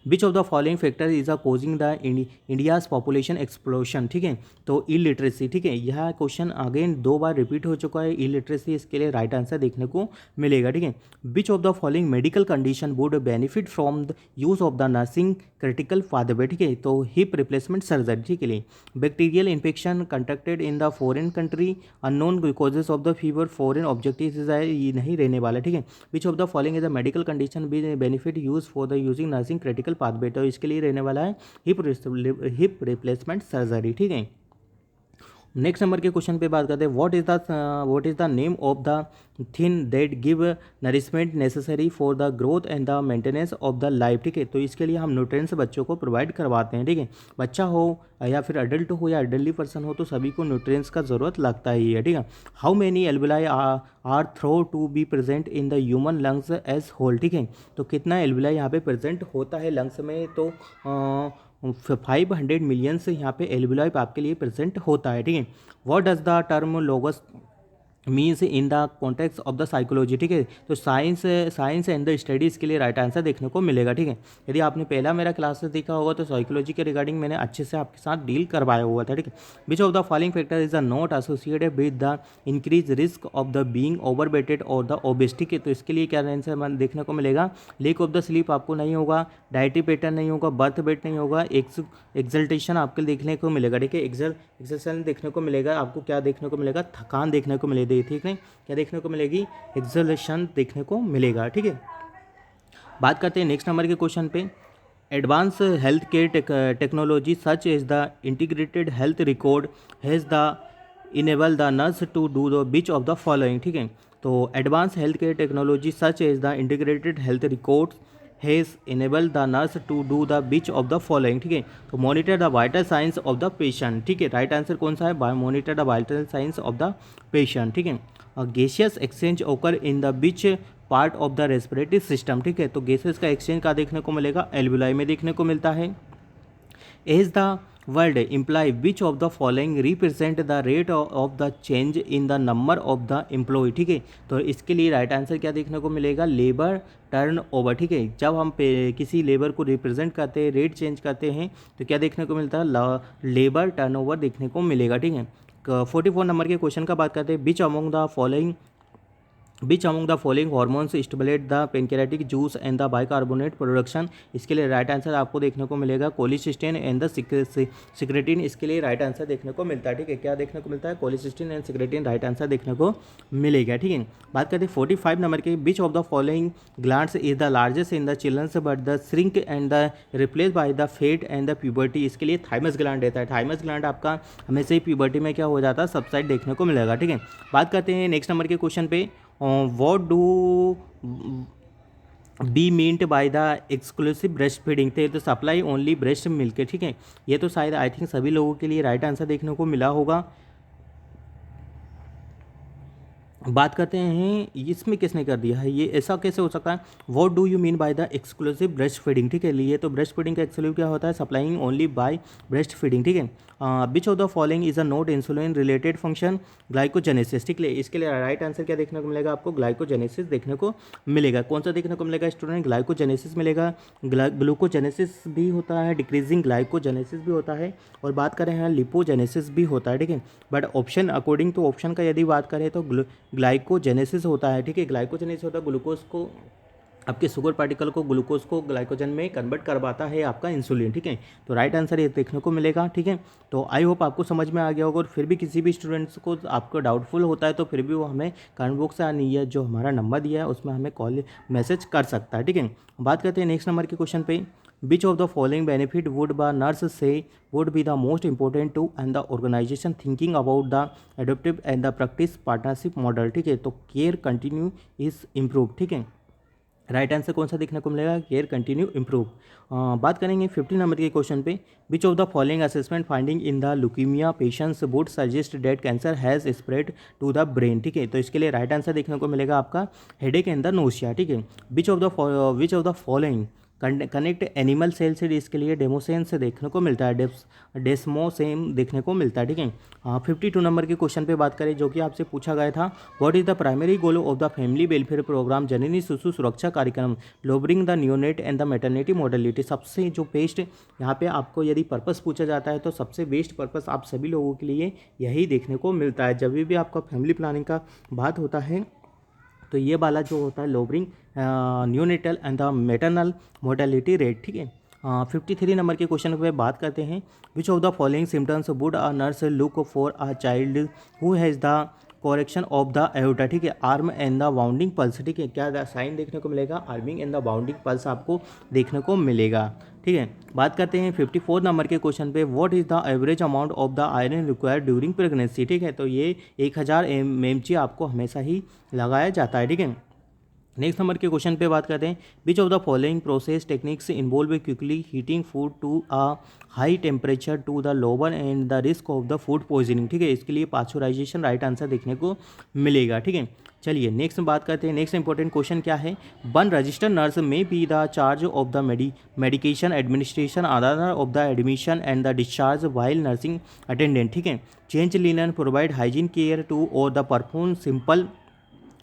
Which of the following factor is a causing the India's population explosion, ठीक है। तो इलिटरेसी, ठीक है, यह क्वेश्चन अगेन 2 बार रिपीट हो चुका है, इलिटरेसी, इसके लिए राइट आंसर देखने को मिलेगा, ठीक है। Which of the following medical condition would benefit from the use of the nursing critical pathway, ठीक है। तो हिप रिप्लेसमेंट सर्जरी, ठीक है। Bacterial infection conducted in the foreign country, unknown causes of the fever, foreign objective ये नहीं रहने वाला, ठीक है। Which of the following is the medical condition with benefit use for the using nursing critical pathway, तो इसके लिए रहने वाला है हिप रिप्लेसमेंट सर्जरी, ठीक है। नेक्स्ट नंबर के क्वेश्चन पे बात करते हैं, what is the name of the thin that give nourishment necessary for the growth and the maintenance of the life, ठीक है। तो इसके लिए हम न्यूट्रिएंट्स बच्चों को प्रोवाइड करवाते हैं, ठीक है। बच्चा हो या फिर अडल्ट हो या एल्डरली पर्सन हो, तो सभी को न्यूट्रिएंट्स का जरूरत लगता ही है, ठीक है। How many alveoli are thought to be present in the human lungs as whole, ठीक है। तो कितना एल्विलाई यहाँ पे प्रेजेंट होता है लंग्स में, तो 500 मिलियन से यहाँ पे एल्विलाई आपके लिए प्रेजेंट होता है, ठीक है। What does the term लोगस means in the context of the psychology, ठीक है। तो साइंस एंड द स्टडीज़ के लिए राइट आंसर देखने को मिलेगा, ठीक है। यदि आपने पहला मेरा क्लासेस देखा होगा तो साइकोलॉजी के रिगार्डिंग मैंने अच्छे से आपके साथ डील करवाया हुआ था, ठीक है। Which of the following factor is not associated with the increase risk of the being overweighted or the OBCs, ठीक है। तो इसके लिए क्या आंसर देखने को मिलेगा, लेक ऑफ द स्लीप आपको नहीं होगा, डाइटरी पैटर्न नहीं होगा, बर्थ वेट नहीं होगा, एक्सल्टेशन आपके देखने को मिलेगा, ठीक है। एक्सल्टेशन देखने को मिलेगा, आपको क्या देखने को मिलेगा, थकान देखने को मिलेगी, ठीक है। क्या देखने को मिलेगी, एक्सलेशन देखने को मिलेगा, ठीक है। बात करते हैं नेक्स्ट नंबर के क्वेश्चन पे, advance health care technology such as the integrated health record has the enable the nurse to do the which of the following, ठीक है। तो advance health care technology such as the integrated health record has enable the nurse to do the which of the following, ठीक है। तो monitor the vital signs of the patient, ठीक है। Right answer कौन सा है, monitor the vital signs of the patient, ठीक है। गैसियस एक्सचेंज ओकर इन the beach part of the respiratory system, ठीक है। तो गैसेस का एक्सचेंज कहाँ देखने को मिलेगा, एल्वुलाई में देखने को मिलता है। As the word imply which of the following represent the rate of the change in the number of the employ, ठीक है। तो इसके लिए राइट आंसर क्या देखने को मिलेगा, लेबर टर्न ओवर, ठीक है। जब हम किसी लेबर को रिप्रेजेंट करते हैं, रेट चेंज करते हैं, तो क्या देखने को मिलता है, लेबर टर्न ओवर देखने को मिलेगा, ठीक है। 44 नंबर के क्वेश्चन का बात करते हैं, which among the following hormones stimulate the pancreatic juice and the bicarbonate production. इसके लिए राइट आंसर आपको देखने को मिलेगा कोलिसिस्टिन एंड द सिक्रेटिन, इसके लिए राइट आंसर देखने को मिलता है, ठीक है। क्या देखने को मिलता है, कोलिसिस्टिन एंड सिक्रेटिन राइट आंसर देखने को मिलेगा, ठीक है। बात करते हैं 45 नंबर के, which of the following glands is the largest in the childrens but the shrink and the replace by the fat and the puberty. इसके लिए थाइमस ग्लैंड रहता है। थाइमस ग्लैंड आपका हमेशा ही प्यूबर्टी में क्या हो जाता है, सबसाइड देखने को मिलेगा, ठीक है। बात करते हैं नेक्स्ट नंबर के क्वेश्चन पे, what do be meant by the exclusive breast feeding, थे तो सप्लाई ओनली ब्रेस्ट मिल्क, ठीक है। ये तो शायद आई थिंक सभी लोगों के लिए राइट आंसर देखने को मिला होगा। बात करते हैं इसमें किसने कर दिया है, ये ऐसा कैसे हो सकता है, what do you mean by the exclusive breast feeding, ठीक है। लिए तो ब्रेस्ट फीडिंग का एक्सक्लूसिव क्या होता है, supplying only by breast feeding, ठीक है। Which of the following is a not insulin related function, glycogenesis, ठीक है। इसके लिए राइट आंसर क्या देखने को मिलेगा, आपको ग्लाइकोजेनेसिस देखने को मिलेगा। कौन सा देखने को मिलेगा स्टूडेंट, ग्लाइकोजेनेसिस मिलेगा। ग्लूकोजेनेसिस भी होता है, डिक्रीजिंग ग्लाइकोजेनेसिस भी होता है, और बात करें यहाँ लिपोजेनेसिस भी होता है, ठीक है। But option according to option का यदि बात करें तो ग्लाइकोजेनेसिस होता है, ठीक है। ग्लाइकोजेनेसिस होता है, ग्लूकोज को, आपके शुगर पार्टिकल को, ग्लूकोज को ग्लाइकोजन में कन्वर्ट करवाता है आपका इंसुलिन, ठीक है। तो राइट आंसर ये देखने को मिलेगा, ठीक है। तो आई होप आपको समझ में आ गया होगा, और फिर भी किसी भी स्टूडेंट्स को आपको डाउटफुल होता है तो फिर भी वो हमें कमेंट बॉक्स या जो हमारा नंबर दिया है उसमें हमें कॉल मैसेज कर सकता है, ठीक है। बात करते हैं नेक्स्ट नंबर के क्वेश्चन पे, which of the following benefit would be nurse say would be the most important to and the organization thinking about the adoptive and the practice partnership model, ठीक है। तो केयर कंटिन्यू इज इम्प्रूव, ठीक है। Right answer कौन सा देखने को मिलेगा, केयर कंटिन्यू इम्प्रूव। बात करेंगे 50 नंबर के क्वेश्चन पे, which of the following assessment finding in the leukemia patients would suggest that cancer has spread to the brain, ठीक है। तो इसके लिए राइट आंसर देखने को मिलेगा आपका हेडेक एंड द नोशिया, ठीक है। Which of the following connect animal cell से, इसके लिए डेमोसेन से देखने को मिलता है, डेस्मोसेम देखने को मिलता है, ठीक है। 52 नंबर के क्वेश्चन पे बात करें जो कि आपसे पूछा गया था, what is the primary goal of the family welfare programme Janani Shishu Suraksha Karyakram lowering the neonate and the maternity mortality. सबसे जो बेस्ट यहाँ पे आपको यदि पर्पस पूछा जाता है तो सबसे बेस्ट पर्पस आप सभी लोगों के लिए यही देखने को मिलता है। जब भी आपका फैमिली प्लानिंग का बात होता है तो ये वाला जो होता है lowering neonatal and the maternal mortality rate, ठीक है। 53 नंबर के क्वेश्चन पे बात करते हैं, which of the following symptoms would a nurse look for a child who has the correction of the aorta, ठीक है। Arm and the bounding pulse, ठीक है। क्या साइन देखने को मिलेगा, arming and the bounding pulse आपको देखने को मिलेगा, ठीक है। बात करते हैं 54 नंबर के क्वेश्चन पे, what is the average amount of the iron required during pregnancy, ठीक है। तो ये 1000 mg आपको हमेशा ही लगाया जाता है, ठीक है। नेक्स्ट नंबर के क्वेश्चन पे बात करते हैं, which of the following process techniques involve quickly heating food to a high temperature to the lower and the risk of the food poisoning, ठीक है। इसके लिए पास्चुराइजेशन राइट आंसर देखने को मिलेगा, ठीक है। चलिए नेक्स्ट बात करते हैं, नेक्स्ट इंपॉर्टेंट क्वेश्चन क्या है, one registered nurse may be the charge of the medication administration other of the admission and the discharge while nursing attendant, ठीक है। Change linen provide hygiene care to और the perform simple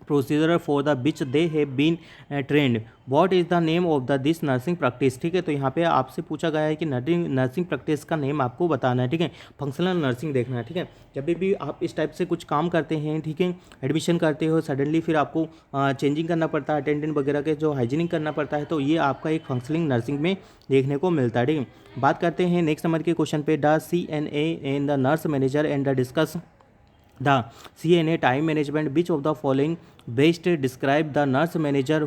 procedure for the which they have been trained, what is the name of the this nursing practice, ठीक है। तो यहाँ पे आपसे पूछा गया है कि नर्सिंग प्रैक्टिस का नेम आपको बताना है, ठीक है। फंक्शनल नर्सिंग देखना है, ठीक है। जब भी आप इस टाइप से कुछ काम करते हैं, ठीक है, एडमिशन करते हो, सडनली फिर आपको चेंजिंग करना पड़ता है, अटेंडेंट वगैरह के जो हाइजीनिंग करना पड़ता है, तो ये आपका एक फंक्शनल नर्सिंग में देखने को मिलता है, ठीक है। बात करते हैं नेक्स्ट नंबर के क्वेश्चन पे, the CNA and the nurse manager and the discuss the CNA time management, which of the following best describe the nurse manager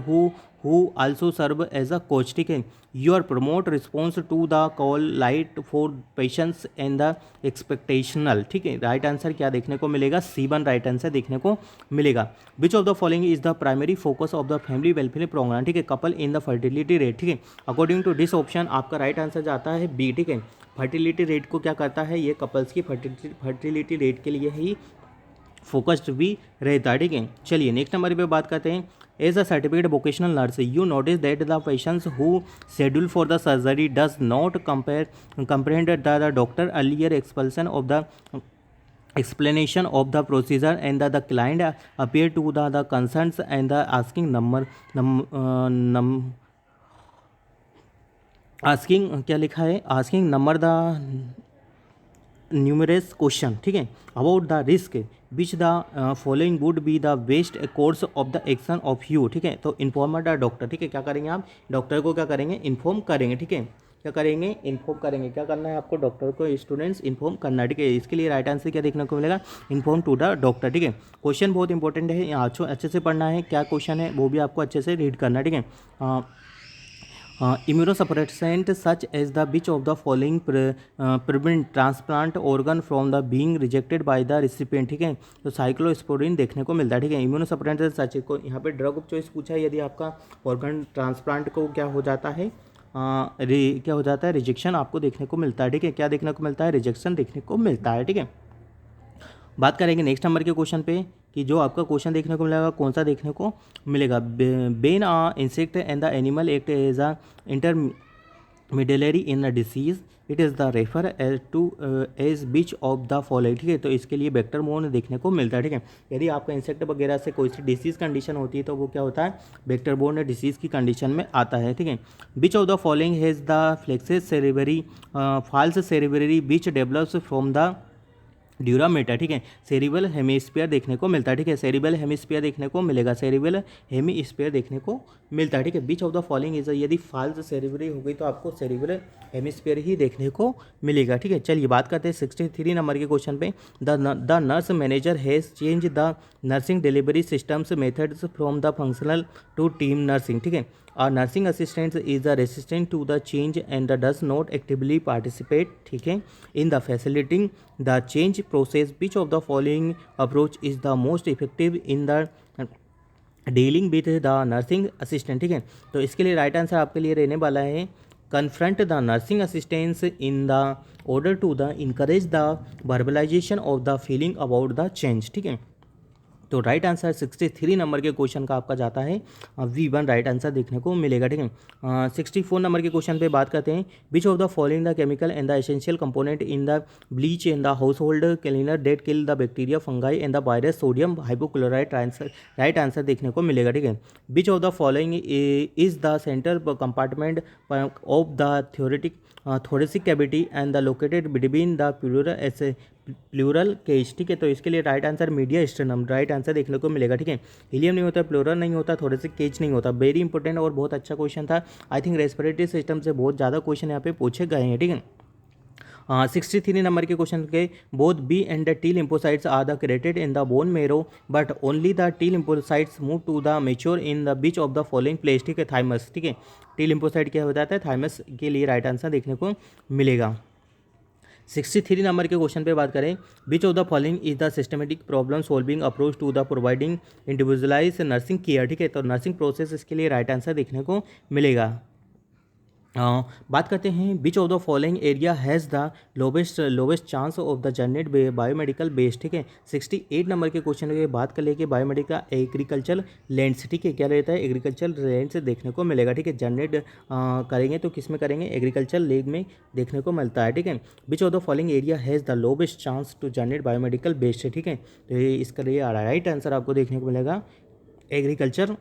who also serve as a coach, ठीक है। Your prompt response to the call light for patients and the expectational, ठीक है। Right answer क्या देखने को मिलेगा, C1 right answer देखने को मिलेगा। Which of the following is the primary focus of the family welfare program, ठीक है। Couple in the fertility rate, ठीक है। अकॉर्डिंग टू दिस ऑप्शन आपका राइट आंसर जाता है B, ठीक है। फर्टिलिटी रेट को क्या करता है, ये कपल्स की फर्टिलिटी रेट के लिए ही फोकस्ड भी रहता है, ठीक है। चलिए नेक्स्ट नंबर पे बात करते हैं। As a certificate vocational nurse you notice that the patients who schedule for the surgery does not comprehend the doctor earlier explanation of the explanation of the procedure and the client appear to the concerns and the asking asking क्या लिखा है, asking number the numerous question, ठीक है, about the risk which the following would be the best course of the action of you, ठीक है। तो inform the doctor, ठीक है। क्या करेंगे आप, डॉक्टर को क्या करेंगे, इन्फॉर्म करेंगे, ठीक है। क्या करेंगे, इन्फॉर्म करेंगे। क्या करना है आपको, डॉक्टर को स्टूडेंट्स इन्फॉर्म करना है, ठीक है। इसके लिए राइट आंसर क्या देखने को मिलेगा, इन्फॉर्म टू द डॉक्टर, ठीक है। क्वेश्चन बहुत इंपॉर्टेंट है, यहाँ अच्छे से पढ़ना है, क्या क्वेश्चन है वो भी आपको अच्छे से रीड करना है, ठीक है। immunosuppressant such as the which of the following prevent transplant organ from the being rejected by the recipient, ठीक है। तो साइक्लोस्पोरिन देखने को मिलता है, ठीक है। इम्यूनोसप्रेसेंट सच को यहाँ पे ड्रग ऑफ चॉइस पूछा है, यदि आपका ऑर्गन ट्रांसप्लांट को क्या हो जाता है, क्या हो जाता है, रिजेक्शन आपको देखने को मिलता है, ठीक है। क्या देखने को मिलता है, रिजेक्शन देखने को मिलता है, ठीक है। बात करेंगे नेक्स्ट नंबर के क्वेश्चन पे कि जो आपका क्वेश्चन देखने को मिलेगा कौन सा देखने को मिलेगा, when insect and the animal act as a intermediary in a disease it is the refer as to as which of the following, ठीक है। तो इसके लिए वेक्टर बोर्न देखने को मिलता है, ठीक है। यदि आपका इंसेक्ट वगैरह से कोई सी डिसीज कंडीशन होती है तो वो क्या होता है, वेक्टर बोर्न डिसीज की कंडीशन में आता है, ठीक है। Which of the following has the falx cerebri falx cerebri which develops from the dura mater, ठीक है। सेरिबल हेमिस्फीयर देखने को मिलता है, ठीक है। सेरिबल हेमिस्फीयर देखने को मिलेगा, सेरिबल हेमिस्फीयर देखने को मिलता है, ठीक है। Which of the following is, यदि फॉल्स सेरिबरी हो गई तो आपको सेरिबल हेमिस्फीयर ही देखने को मिलेगा, ठीक है। चलिए बात करते हैं 63 नंबर के क्वेश्चन पे। The nurse manager has change the nursing delivery systems methods from the functional to team nursing, ठीक है। A nursing assistant is a resistant to the change and does not actively participate, ठीक है, in the facilitating the change process. Which of the following approach is the most effective in the dealing with the nursing assistant, ठीक है। तो इसके लिए right answer आपके लिए रहने वाला है confront the nursing assistants in the order to the encourage the verbalization of the feeling about the change, ठीक है। तो राइट आंसर 63 नंबर के क्वेश्चन का आपका जाता है V1 राइट आंसर देखने को मिलेगा, ठीक है। 64 नंबर के क्वेश्चन पे बात करते हैं। Which of the following the chemical and the essential component in the bleach in the household cleaner that kill the bacteria fungi and the virus sodium hypochloride, right answer देखने को मिलेगा, ठीक है। Which of the following is the centre compartment of the thoracic cavity and the located between the pleural cage, ठीक है। तो इसके लिए right answer mediastinum right answer देखने को मिलेगा, ठीक है। हीलियम नहीं होता, प्लूरल नहीं होता, थोरेसिक केज नहीं होता। वेरी इंपॉर्टेंट और बहुत अच्छा क्वेश्चन था। आई थिंक रेस्पिरेटरी सिस्टम से बहुत ज़्यादा क्वेश्चन यहाँ पे पूछे गए हैं, ठीक है। 63 नंबर के क्वेश्चन के both B and the T lymphocytes are the created in the bone marrow but only the T lymphocytes move to the mature in the which of the following place, ठीक है। Thymus, ठीक है। T lymphocyte क्या हो जाता है, thymus के लिए राइट आंसर देखने को मिलेगा। 63 नंबर के क्वेश्चन पे बात करें। Which of the following is the systematic problem solving approach to the providing individualize nursing care, ठीक है। तो नर्सिंग प्रोसेस इसके लिए राइट आंसर देखने को मिलेगा। बात करते हैं which of the following area has the lowest chance of the generate biomedical बेस, ठीक है। 68 नंबर के क्वेश्चन की बात कर लेके बायोमेडिकल एग्रीकल्चर लैंड्स, ठीक है। क्या रहता है, एग्रीकल्चर लैंड से देखने को मिलेगा, ठीक है। जनरेट करेंगे तो किस में करेंगे, एग्रीकल्चर लैब में देखने को मिलता है, ठीक है। Which of the following area has the lowest chance to generate biomedical बेस, ठीक है। तो इसका लिए राइट आंसर आपको देखने को मिलेगा एग्रीकल्चर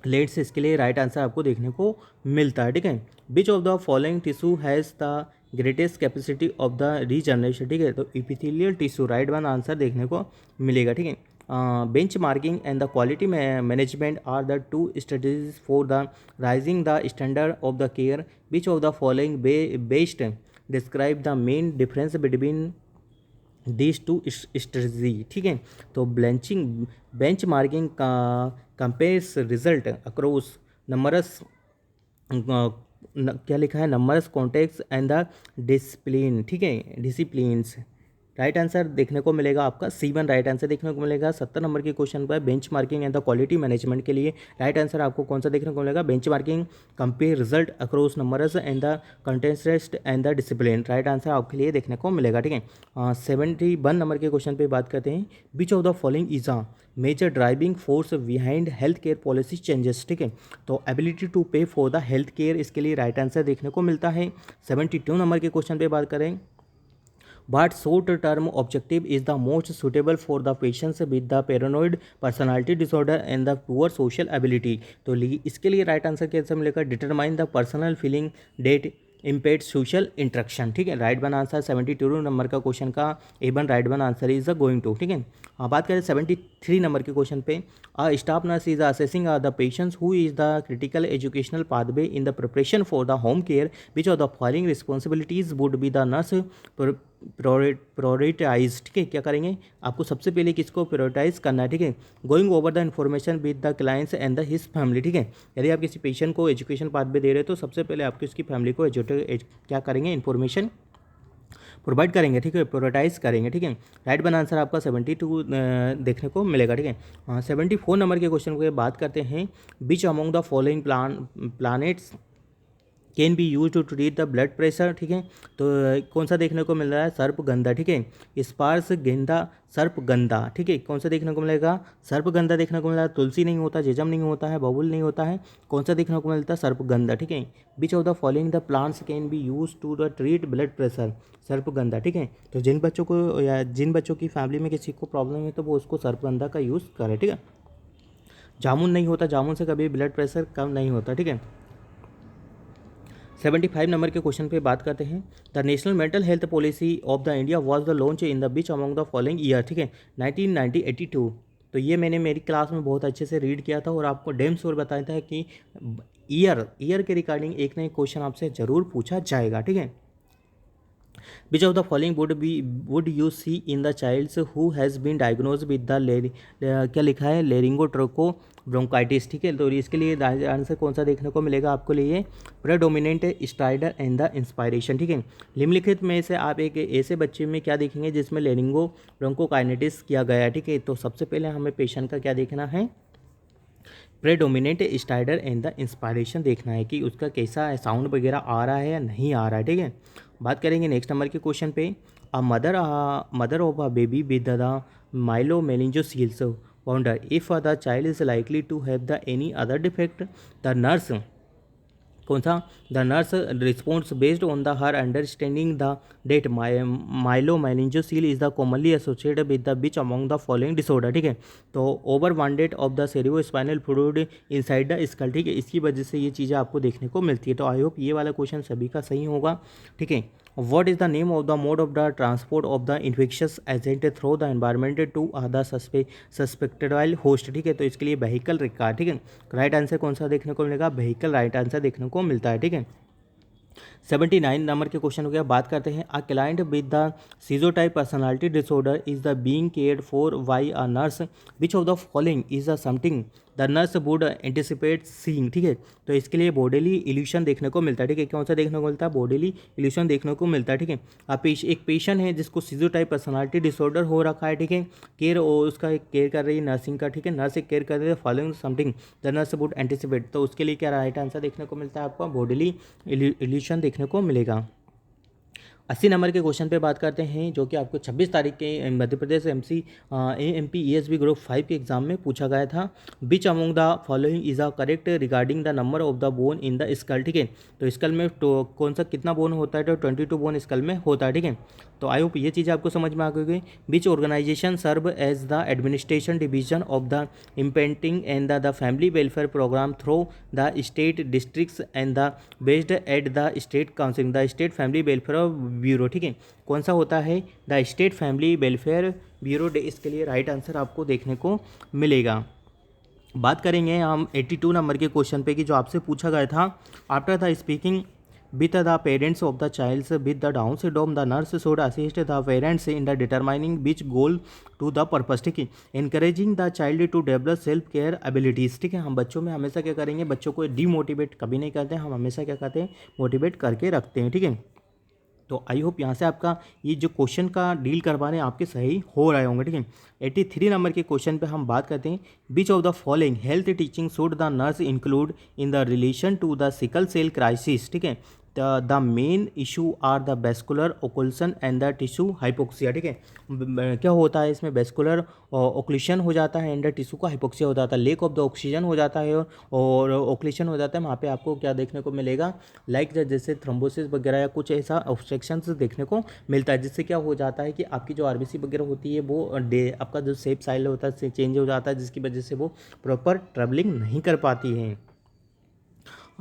लेट्स, इसके लिए राइट आंसर आपको देखने को मिलता है, ठीक है। Which of the following tissue has the greatest capacity of the regeneration, ठीक है। तो epithelial tissue right one answer देखने को मिलेगा, ठीक है। Benchmarking and the quality management are the two strategies for the raising the standard of the care. Which of the following best describe the main difference between this two strategy, ठीक है। तो benchmarking का compares result across numbers, क्या लिखा है, numbers context and the discipline, ठीक है, disciplines. Right answer देखने को मिलेगा आपका C1 राइट आंसर देखने को मिलेगा। 70 नंबर के क्वेश्चन पर bench marking and the quality management के लिए राइट आंसर आपको कौन सा देखने को मिलेगा, bench marking compare result across numbers and the contest and the discipline, right answer आपके लिए देखने को मिलेगा, ठीक है। 71 नंबर के क्वेश्चन पे बात करते हैं, which of the following is a major driving force behind health care policy changes, ठीक है। तो ability to pay for the health care, इसके लिए राइट आंसर देखने को मिलता है। 72 नंबर के क्वेश्चन पे बात करें, what short term objective is the most suitable for the patients with the paranoid personality disorder and the poor social ability, तो इसके लिए राइट आंसर कैसे मिलेगा, determine the personal feeling that impede social interaction, ठीक है। Right one answer 72 number का question का A1 right one answer is going to, ठीक है। हाँ, बात करें 73 नंबर के क्वेश्चन पे, a staff nurse is assessing the patients who is the critical educational pathway in the preparation for the home care, which of the following responsibilities would be the nurse prioritize, ठीक है। क्या करेंगे, आपको सबसे पहले किसको prioritise करना है, ठीक है। Going over the information with the clients and the his family, ठीक है। यदि आप किसी पेशेंट को एजुकेशन पाथ पे दे रहे हो तो सबसे पहले आपकी उसकी फैमिली को क्या करेंगे, इन्फॉर्मेशन प्रोवाइड करेंगे, ठीक है, प्रायोरिटाइज करेंगे, ठीक है। राइट वन आंसर आपका 72 देखने को मिलेगा, ठीक है। 74 नंबर के क्वेश्चन की बात करते हैं, which among the following planets can be use to treat the blood pressure, ठीक है। तो कौन सा देखने को मिल रहा है, सर्पगंधा, ठीक है। स्पार्स गेंदा सर्पगंधा, ठीक है। कौन सा देखने को मिलेगा, सर्पगंधा देखने को मिला, तुलसी नहीं होता, जेजम नहीं होता है, बबुल नहीं होता है, कौन सा देखने को मिलता है, सर्पगंधा, ठीक है। Which of the following the plants can be use to the treat blood pressure, sarpagandha, ठीक है। तो जिन बच्चों को या जिन बच्चों की फैमिली में किसी को प्रॉब्लम है तो वो उसको सर्पगंधा का यूज़ करे, ठीक है। जामुन नहीं होता, जामुन से कभी ब्लड प्रेशर कम नहीं होता, ठीक है। 75 नंबर के क्वेश्चन पे बात करते हैं, the national mental health policy of the India was the launch in the beach among the following year, ठीक है, 1982। तो ये मैंने मेरी क्लास में बहुत अच्छे से रीड किया था और आपको डेम श्योर बताया था कि ईयर के रिगार्डिंग एक ना एक क्वेश्चन आपसे ज़रूर पूछा जाएगा, ठीक है। Which of the following would you see in the childs who has been diagnosed with the क्या लिखा है, लेरिंगोट्रोको ब्रोंकाइटिस, ठीक है। तो इसके लिए आंसर कौन सा देखने को मिलेगा आपको लिए, predominant strider and the inspiration, ठीक है। निम्नलिखित में से आप एक ऐसे बच्चे में क्या देखेंगे जिसमें लेरिंगो ब्रोंकोकाइनेटिस किया गया है, ठीक है। तो सबसे पहले हमें पेशेंट का क्या देखना है, प्रेडोमिनेंट स्टाइडर एंड द इंस्पायरेशन देखना है कि उसका कैसा साउंड वगैरह आ रहा है या नहीं आ रहा है, ठीक है। बात करेंगे नेक्स्ट नंबर के क्वेश्चन पे, a mother of a baby with the myelomeningoceles wonder if the child is likely to have the any other defect, the nurse, कौन सा, the nurse response based on the her understanding the that myelomeningocele is the commonly associated with the which among the following disorder, ठीक है। तो over wanted of the cerebrospinal fluid inside the skull, ठीक है, इसकी वजह से ये चीज़ें आपको देखने को मिलती है। तो आई होप ये वाला क्वेश्चन सभी का सही होगा, ठीक है। What is the name of the mode of the transport of the infectious agent through the environment to the suspected host, ठीक है। तो इसके लिए व्हीकल रिक्वायर्ड, ठीक है। राइट आंसर कौन सा देखने को मिलेगा, व्हीकल राइट आंसर देखने को मिलता है, ठीक है। 79 नंबर के क्वेश्चन हो गया, बात करते हैं, a client with the schizotype personality disorder is the being cared for by a nurse, which of the following is the something the nurse would anticipate seeing, ठीक है। तो इसके लिए बॉडीली इल्यूशन देखने को मिलता है, ठीक है। कौन सा देखने को मिलता है, बॉडीली इल्यूशन देखने को मिलता है, ठीक है। आप एक पेशेंट है जिसको सीजोटाइप पर्सनालिटी डिसऑर्डर हो रखा है, ठीक है। केयर उसका केयर कर रही है नर्सिंग का, ठीक है, नर्स केयर कर रही है, following something the nurse would anticipate, तो उसके लिए क्या राइट आंसर देखने को मिलता है आपको, बॉडीली इल्यूशन देखने को मिलेगा। 80 नंबर के क्वेश्चन पे बात करते हैं जो कि आपको 26 तारीख के Madhya Pradesh AMP ESB group 5 के एग्जाम में पूछा गया था, विच among the following is a correct regarding the number of the bone in the skull, ठीक है। तो स्कल में तो कौन सा कितना बोन होता है, तो 22 बोन स्कल में होता है, ठीक है। तो आई होप ये चीज़ें आपको समझ में आ गई। Which organization serve as the administration division of the implementing and the family welfare programme through the state districts and the based at the state council, the state family welfare bureau, ठीक है। कौन सा होता है, the state family welfare bureau, इसके लिए right answer आपको देखने को मिलेगा। बात करेंगे हम 82 नंबर के क्वेश्चन पे कि जो आपसे पूछा गया था, after the speaking with the parents of the child with the down syndrome the nurse should assist the parents in the determining which goal to the purpose, ठीक है। Encouraging the child to develop self care abilities, ठीक है। हम बच्चों में हमेशा क्या करेंगे, बच्चों को डीमोटिवेट कभी नहीं करते, हम हमेशा क्या करते हैं, मोटिवेट करके रखते हैं, ठीक है। तो आई होप यहाँ से आपका ये जो क्वेश्चन का डील करवाने आपके सही हो रहे होंगे, ठीक है। 83 नंबर के क्वेश्चन पे हम बात करते हैं, which of the following health teaching should the nurse include in the relation to the sickle cell crisis, ठीक है। The main issue are the vascular occlusion and the tissue hypoxia, ठीक है। क्या होता है इसमें, वेस्कुलर ओक्लूशन हो जाता है एंड द टिश्यू का हाइपोक्सिया हो जाता है, लेक ऑफ द ऑक्सीजन हो जाता है और ओक्लूशन हो जाता है। वहाँ पे आपको क्या देखने को मिलेगा, लाइक जैसे थ्रोम्बोसिस वगैरह या कुछ ऐसा ऑब्स्ट्रक्शंस देखने को मिलता है, जिससे क्या हो जाता है कि आपकी जो आरबीसी वगैरह होती है वो आपका जो शेप साइज होता है चेंज हो जाता है, जिसकी वजह से वो प्रॉपर ट्रेवलिंग नहीं कर पाती है।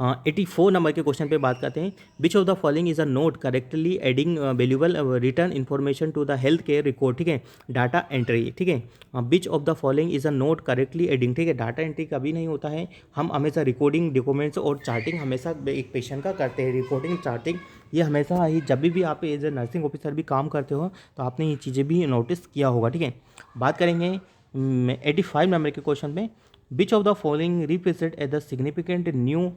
84 नंबर के क्वेश्चन पे बात करते हैं, which of the following is a note correctly adding valuable return information to the health care record, ठीक है। डाटा एंट्री, ठीक है। Which of the following is a note correctly adding, ठीक है। डाटा एंट्री कभी नहीं होता है, हम हमेशा रिकॉर्डिंग डॉक्यूमेंट्स और चार्टिंग हमेशा एक पेशेंट का करते हैं। रिकॉर्डिंग चार्टिंग ये हमेशा ही जब भी आप एज ए नर्सिंग ऑफिसर भी काम करते हो तो आपने ये चीज़ें भी नोटिस किया होगा, ठीक है। बात करेंगे 85 नंबर के क्वेश्चन में, which of the following represent as the significant new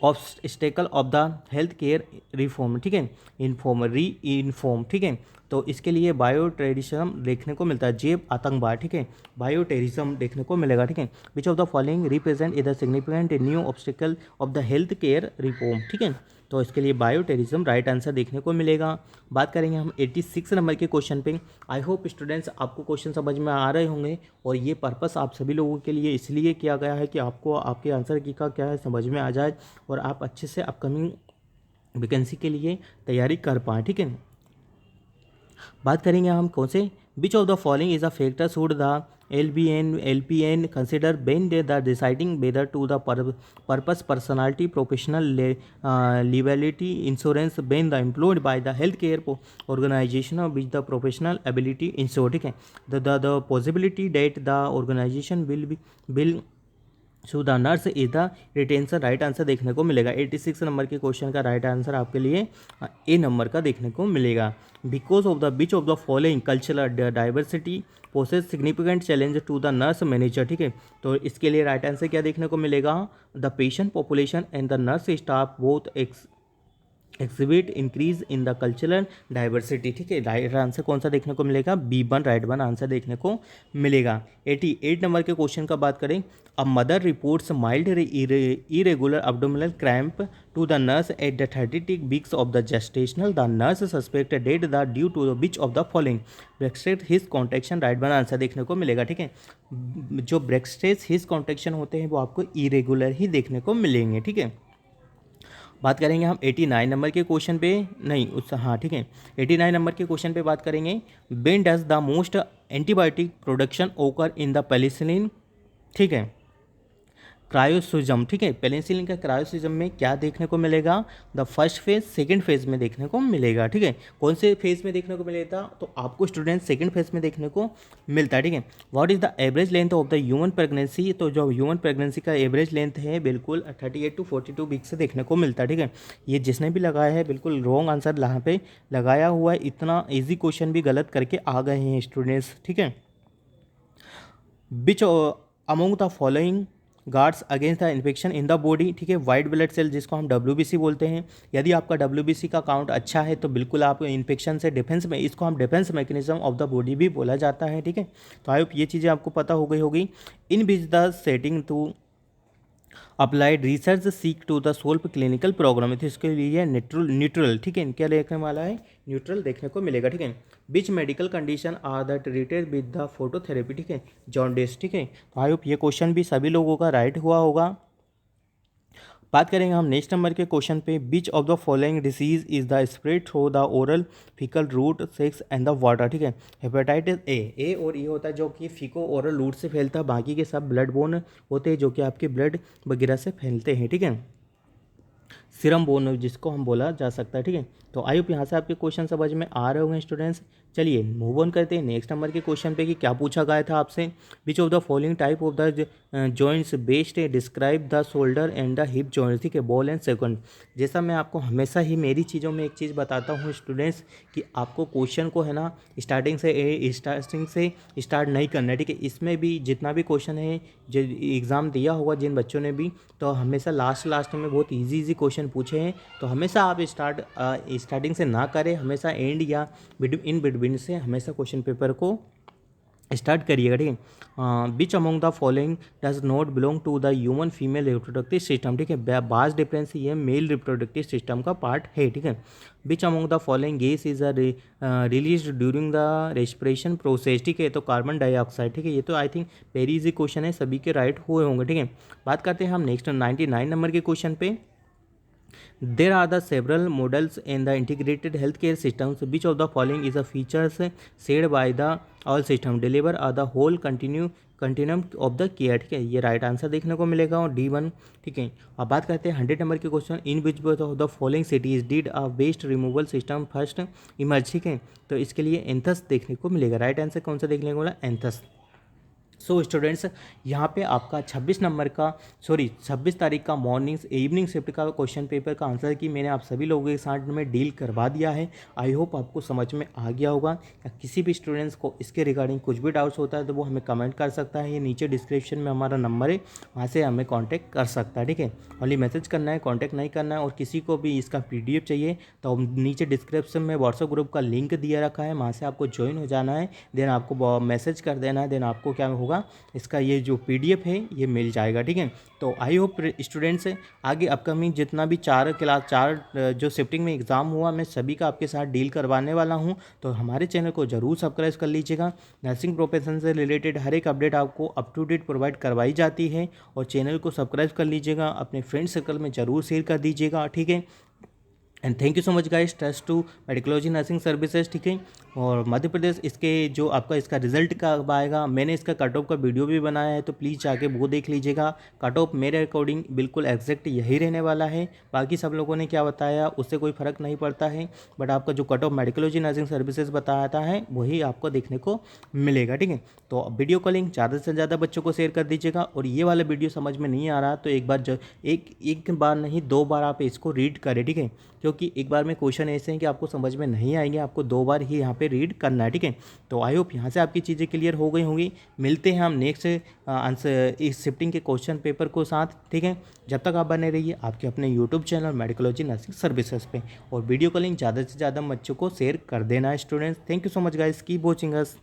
obstacle of the health care reform, ठीक है। इन्फॉर्म, ठीक है। तो इसके लिए बायो टेररिज्म देखने को मिलता है, जैव आतंकवाद, ठीक है। बायो टेररिज्म देखने को मिलेगा, ठीक है। Which of the following represent is the significant new obstacle of the health care reform, ठीक है। तो इसके लिए बायो टेररिज्म राइट आंसर देखने को मिलेगा। बात करेंगे हम 86 नंबर के क्वेश्चन पे। आई होप स्टूडेंट्स आपको क्वेश्चन समझ में आ रहे होंगे, और ये पर्पस आप सभी लोगों के लिए इसलिए किया गया है कि आपको आपके आंसर की का क्या है समझ में आ जाए और आप अच्छे से अपकमिंग वैकेंसी के लिए तैयारी कर पाएँ, ठीक है। बात करेंगे हम कौन से, which of the following is a factor should the LPN consider when the deciding whether to the purpose personality professional liability insurance when the employed by the health care organization which the professional ability insure, ठीक है। The possibility that the organization will so the nurse is the retention right answer देखने को मिलेगा। 86 number के question का right answer आपके लिए ए number का देखने को मिलेगा। Because of the which of the following cultural diversity poses significant challenge to the nurse manager, ठीक है। तो इसके लिए राइट आंसर क्या देखने को मिलेगा, the patient population and the nurse staff both exhibit increase in the cultural diversity, ठीक है। राइट आंसर कौन सा देखने को मिलेगा, B1 राइट वन आंसर देखने को मिलेगा। 88 नंबर के क्वेश्चन का बात करें, a mother reports mild irregular abdominal cramp to the nurse at the 30 weeks of the gestational, the nurse suspected that the due to the which of the following Braxton Hicks contraction right one answer देखने को मिलेगा, ठीक है। जो ब्रेक्सटेज Hicks contraction होते हैं वो आपको इरेगुलर ही देखने को मिलेंगे, ठीक है। बात करेंगे हम 89 नंबर के क्वेश्चन पे, नहीं उस हाँ ठीक है 89 नंबर के क्वेश्चन पे बात करेंगे, when does the most antibiotic production ओकर इन द पेनिसिलिन, ठीक है, क्रायोसिज्म, ठीक है। पेनिसिलिन का क्रायोसिज्म में क्या देखने को मिलेगा, the first phase second phase में देखने को मिलेगा, ठीक है। कौन से फेज में देखने को मिलेगा, तो आपको स्टूडेंट सेकंड फेज में देखने को मिलता है, ठीक है। What is the average length of the human pregnancy, तो जो ह्यूमन प्रेगनेंसी का एवरेज लेंथ है बिल्कुल 38 to 42 वीक से देखने को मिलता है, ठीक है। ये जिसने भी लगाया है बिल्कुल रॉन्ग आंसर यहाँ पे लगाया हुआ है, इतना ईजी क्वेश्चन भी गलत करके आ गए हैं स्टूडेंट्स, ठीक है। Which among the following guards against the infection in the body, ठीक है। वाइट ब्लड सेल जिसको हम WBC बोलते हैं, यदि आपका WBC का काउंट अच्छा है तो बिल्कुल आप इन्फेक्शन से डिफेंस में, इसको हम defence mechanism of the body भी बोला जाता है, ठीक है। तो आई होप ये चीज़ें आपको पता हो गई होगी। In which the setting to applied research seek to the solve clinical programme, तो इसके लिए न्यूट्रल, ठीक है, क्या देखने वाला है, न्यूट्रल देखने को मिलेगा, ठीक है। Which medical condition are the treated with the phototherapy, ठीक है, जॉन्डिस, ठीक है। तो आई होप ये क्वेश्चन भी सभी लोगों का राइट हुआ होगा। बात करेंगे हम नेक्स्ट नंबर के क्वेश्चन पे, which of the following disease is the spread through the oral faecal route sex and the water, ठीक है। हेपेटाइटिस ए और ये होता है जो कि फीको ओरल रूट से फैलता है, बाकी के सब ब्लड बोन होते हैं जो कि आपके ब्लड वगैरह से फैलते हैं, ठीक है। सीरम बोन जिसको हम बोला जा सकता है, ठीक है। तो आई होप यहाँ से आपके क्वेश्चन समझ में आ रहे होंगे स्टूडेंट्स। चलिए मूव ऑन करते हैं नेक्स्ट नंबर के क्वेश्चन पे कि क्या पूछा गया था आपसे। विच of the following type of the joints based describe the shoulder and the hip joints, ठीक है, बॉल एंड सेकंड। जैसा मैं आपको हमेशा ही मेरी चीज़ों में एक चीज़ बताता हूँ स्टूडेंट्स कि आपको क्वेश्चन को है ना स्टार्टिंग से स्टार्ट नहीं करना है, ठीक है। इसमें भी जितना भी क्वेश्चन है जो एग्ज़ाम दिया होगा जिन बच्चों ने भी, तो हमेशा लास्ट में बहुत इजी इजी क्वेश्चन पूछे हैं। तो हमेशा आप स्टार्टिंग से ना करें, हमेशा एंड या इन बिटवीन से हमेशा क्वेश्चन पेपर को स्टार्ट करिएगा, ठीक है। Which among the following does not belong to the human female reproductive system, ठीक है। बास डिफरेंस ये मेल रिप्रोडक्टिव सिस्टम का पार्ट है, ठीक है। Which among the following gas is release during the respiration process, ठीक है। तो कार्बन डाइऑक्साइड, ठीक है। ये तो I think very easy question है, सभी के राइट हुए होंगे, ठीक है। बात करते हैं हम नेक्स्ट 99 नंबर के क्वेश्चन पे। There are the several models in the integrated healthcare systems. Which of the following is a features shared by the all system? Deliver the whole continuum of the care, ठीक है। ये right answer देखने को मिलेगा और D1, ठीक है। अब बात करते हैं 100 नंबर के question. In which of the following cities did a waste removal system first emerge, ठीक है। तो इसके लिए एंथस देखने को मिलेगा। राइट आंसर कौन सा देखने को मिला? एंथस। सो स्टूडेंट्स यहाँ पे आपका 26 तारीख का मॉर्निंग इवनिंग शिफ्ट का क्वेश्चन पेपर का आंसर की मैंने आप सभी लोगों के साथ में डील करवा दिया है। आई होप आपको समझ में आ गया होगा। या किसी भी स्टूडेंट्स को इसके रिगार्डिंग कुछ भी डाउट्स होता है तो वो हमें कमेंट कर सकता है। ये नीचे डिस्क्रिप्शन में हमारा नंबर है, वहाँ से हमें कॉन्टैक्ट कर सकता है, ठीक है। ओनली मैसेज करना है, कॉन्टैक्ट नहीं करना है। और किसी को भी इसका PDF चाहिए तो नीचे डिस्क्रिप्शन में व्हाट्सएप ग्रुप का लिंक दिया रखा है, वहाँ से आपको ज्वाइन हो जाना है। देन आपको मैसेज कर देना है, देन आपको क्या होगा, इसका ये जो PDF है ये मिल जाएगा, ठीक है। तो आई होप स्टूडेंट्स आगे अपकमिंग जितना भी चार जो शिफ्टिंग में एग्ज़ाम हुआ मैं सभी का आपके साथ डील करवाने वाला हूँ। तो हमारे चैनल को ज़रूर सब्सक्राइब कर लीजिएगा। नर्सिंग प्रोफेशन से रिलेटेड हर एक अपडेट आपको अप टू डेट प्रोवाइड करवाई जाती है। और चैनल को सब्सक्राइब कर लीजिएगा, अपने फ्रेंड सर्कल में ज़रूर शेयर कर दीजिएगा, ठीक है। And thank you so much guys, trust to Medicology nursing services, ठीक है। और मध्य प्रदेश इसके जो आपका इसका रिजल्ट कब आएगा, मैंने इसका कट ऑफ का वीडियो भी बनाया है, तो प्लीज़ जाके वो देख लीजिएगा। कट ऑफ मेरे अकॉर्डिंग बिल्कुल एग्जैक्ट यही रहने वाला है। बाकी सब लोगों ने क्या बताया उससे कोई फ़र्क नहीं पड़ता है, बट आपका जो कट ऑफ मेडिकोलॉजी नर्सिंग सर्विसेज बताता है वही आपको देखने को मिलेगा, ठीक है। तो वीडियो का लिंक ज़्यादा से ज़्यादा बच्चों को शेयर कर दीजिएगा। और ये वाला वीडियो समझ में नहीं आ रहा तो एक बार नहीं 2 बार आप इसको रीड करें, ठीक है। क्योंकि एक बार में क्वेश्चन ऐसे हैं कि आपको समझ में नहीं आएंगे, आपको 2 बार ही यहाँ पे रीड करना है, ठीक है। तो आई होप यहाँ से आपकी चीज़ें क्लियर हो गई होंगी। मिलते हैं हम नेक्स्ट आंसर इस शिफ्टिंग के क्वेश्चन पेपर को साथ, ठीक है। जब तक आप बने रहिए आपके अपने YouTube channel Medicology nursing services पे। और वीडियो का लिंक ज़्यादा से ज़्यादा बच्चों को शेयर कर देना है students. Thank you so much guys, keep watching us.